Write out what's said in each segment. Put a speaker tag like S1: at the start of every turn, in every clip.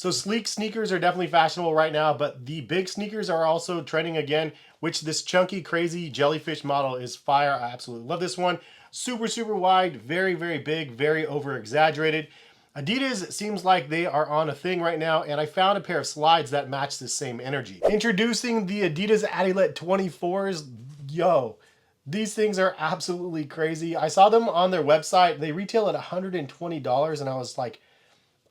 S1: So sleek sneakers are definitely fashionable right now, but the big sneakers are also trending again, which this chunky, crazy Jellyfish model is fire. I absolutely love this one. Super, super wide, very, very big, very over exaggerated. Adidas seems like they are on a thing right now, and I found a pair of slides that match the same energy. Introducing the Adidas Adilette 24s. Yo, these things are absolutely crazy. I saw them on their website. They retail at $120, and I was like,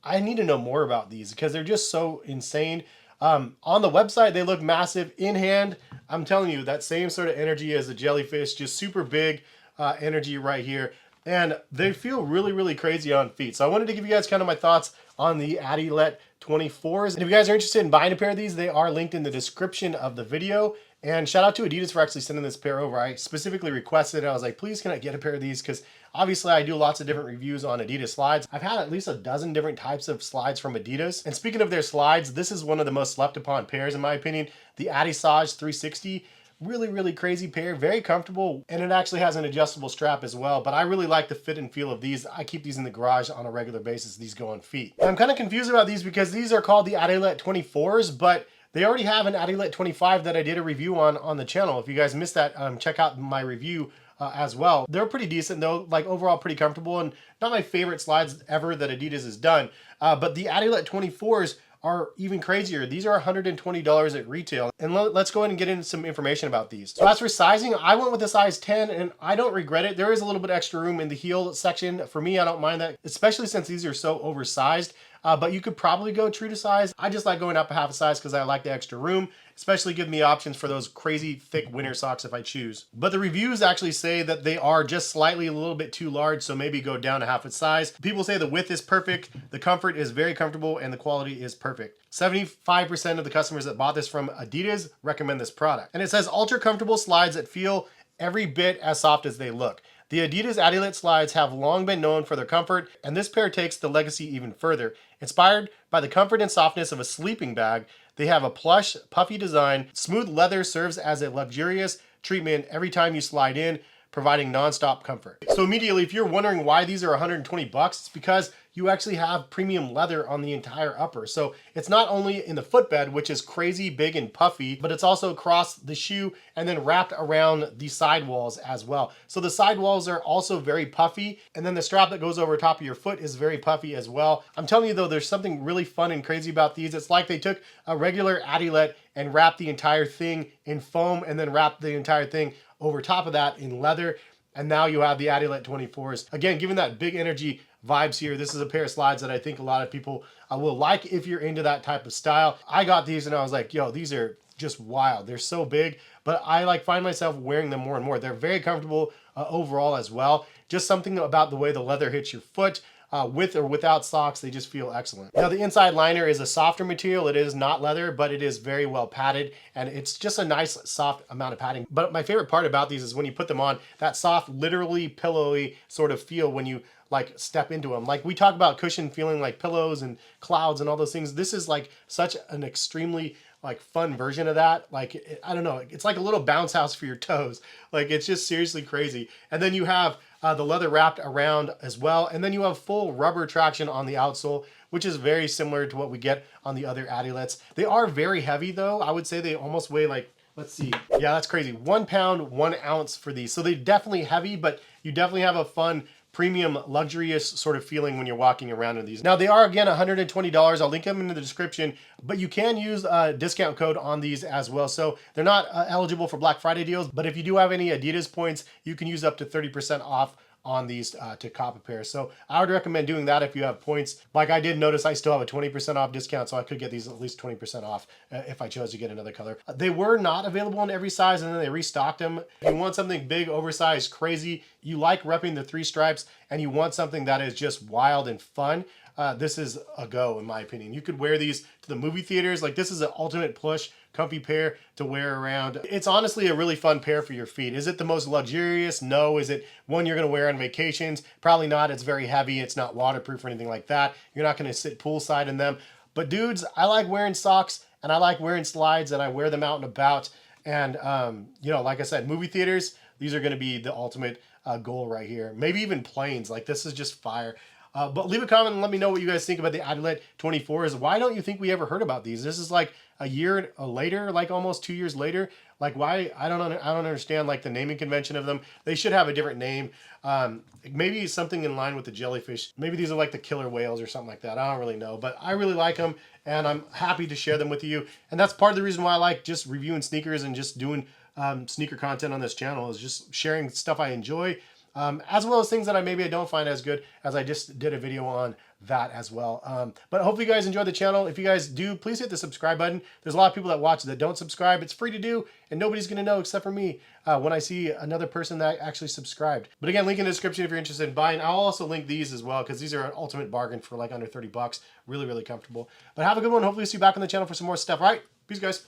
S1: I need to know more about these because they're just so insane. On the website, they look massive. In hand, I'm telling you, that same sort of energy as the Jellyfish, just super big energy right here. And they feel really, really crazy on feet. So I wanted to give you guys kind of my thoughts on the Adilette 24s. And if you guys are interested in buying a pair of these, they are linked in the description of the video. And shout out to Adidas for actually sending this pair over. I specifically requested it. I was like, please can I get a pair of these? Because obviously I do lots of different reviews on Adidas slides. I've had at least a dozen different types of slides from Adidas. And speaking of their slides, this is one of the most slept upon pairs in my opinion. The Adidas 360. Really, really crazy pair, very comfortable, and it actually has an adjustable strap as well, but I really like the fit and feel of these. I keep these in the garage on a regular basis. These go on feet. And I'm kind of confused about these because these are called the Adilette 24s, but they already have an Adilette 25 that I did a review on the channel. If you guys missed that, check out my review as well. They're pretty decent though, like overall pretty comfortable, and not my favorite slides ever that Adidas has done, but the Adilette 24s are even crazier. These are $120 at retail. And let's go ahead and get into some information about these. So as for sizing, I went with a size 10 and I don't regret it. There is a little bit extra room in the heel section. For me, I don't mind that, especially since these are so oversized. But you could probably go true to size. I just like going up a half a size because I like the extra room, especially giving me options for those crazy thick winter socks if I choose. But the reviews actually say that they are just slightly a little bit too large, so maybe go down a half a size. People say the width is perfect, the comfort is very comfortable, and the quality is perfect. 75% of the customers that bought this from Adidas recommend this product. And it says ultra comfortable slides that feel every bit as soft as they look. The Adidas Adilette slides have long been known for their comfort, and this pair takes the legacy even further. Inspired by the comfort and softness of a sleeping bag, they have a plush, puffy design. Smooth leather serves as a luxurious treatment every time you slide in, providing non-stop comfort. So immediately, if you're wondering why these are 120 bucks, it's because you actually have premium leather on the entire upper. So it's not only in the footbed, which is crazy big and puffy, but it's also across the shoe and then wrapped around the sidewalls as well. So the sidewalls are also very puffy, and then the strap that goes over top of your foot is very puffy as well. I'm telling you though, there's something really fun and crazy about these. It's like they took a regular Adilette and wrapped the entire thing in foam and then wrapped the entire thing over top of that in leather. And now you have the Adilette 24s. Again, given that big energy vibes here, this is a pair of slides that I think a lot of people will like if you're into that type of style. I got these and I was like, yo, these are just wild. They're so big, but I like find myself wearing them more and more. They're very comfortable overall as well. Just something about the way the leather hits your foot. With or without socks, they just feel excellent. Now the inside liner is a softer material. It is not leather, but it is very well padded, and it's just a nice soft amount of padding. But my favorite part about these is when you put them on, that soft, literally pillowy sort of feel when you like step into them. Like we talk about cushion feeling like pillows and clouds and all those things. This is like such an extremely like fun version of that. Like, I don't know, it's like a little bounce house for your toes. Like it's just seriously crazy. And then you have the leather wrapped around as well. And then you have full rubber traction on the outsole, which is very similar to what we get on the other Adilettes. They are very heavy though. I would say they almost weigh like, let's see. Yeah, that's crazy. 1 pound, 1 ounce for these. So they're definitely heavy, but you definitely have a fun premium luxurious sort of feeling when you're walking around in these. Now they are again $120. I'll link them in the description, but you can use a discount code on these as well. So they're not eligible for Black Friday deals, but if you do have any Adidas points, you can use up to 30% off on these to cop a pair. So I would recommend doing that if you have points. Like I did notice I still have a 20% off discount, so I could get these at least 20% off if I chose to get another color. They were not available in every size, and then they restocked them. If you want something big, oversized, crazy, you like repping the 3 stripes, and you want something that is just wild and fun, this is a go in my opinion. You could wear these to the movie theaters. Like this is an ultimate plush, comfy pair to wear around. It's honestly a really fun pair for your feet. Is it the most luxurious? No. Is it one you're gonna wear on vacations? Probably not. It's very heavy. It's not waterproof or anything like that. You're not gonna sit poolside in them. But dudes, I like wearing socks and I like wearing slides and I wear them out and about. And you know, like I said, movie theaters, these are gonna be the ultimate goal right here. Maybe even planes. Like this is just fire. But leave a comment and let me know what you guys think about the Adilette 24s. Why don't you think we ever heard about these? This is like a year later, like almost 2 years later. Like why? I don't understand like the naming convention of them. They should have a different name. Maybe something in line with the Jellyfish. Maybe these are like the killer whales or something like that. I don't really know, but I really like them and I'm happy to share them with you. And that's part of the reason why I like just reviewing sneakers and just doing sneaker content on this channel, is just sharing stuff I enjoy, as well as things that I don't find as good, as I just did a video on that as well. But hopefully you guys enjoy the channel. If you guys do, please hit the subscribe button. There's a lot of people that watch that don't subscribe. It's free to do, and nobody's going to know except for me when I see another person that actually subscribed. But again, link in the description if you're interested in buying. I'll also link these as well, because these are an ultimate bargain for like under 30 bucks. Really, really comfortable. But have a good one. Hopefully see you back on the channel for some more stuff. All right, peace, guys.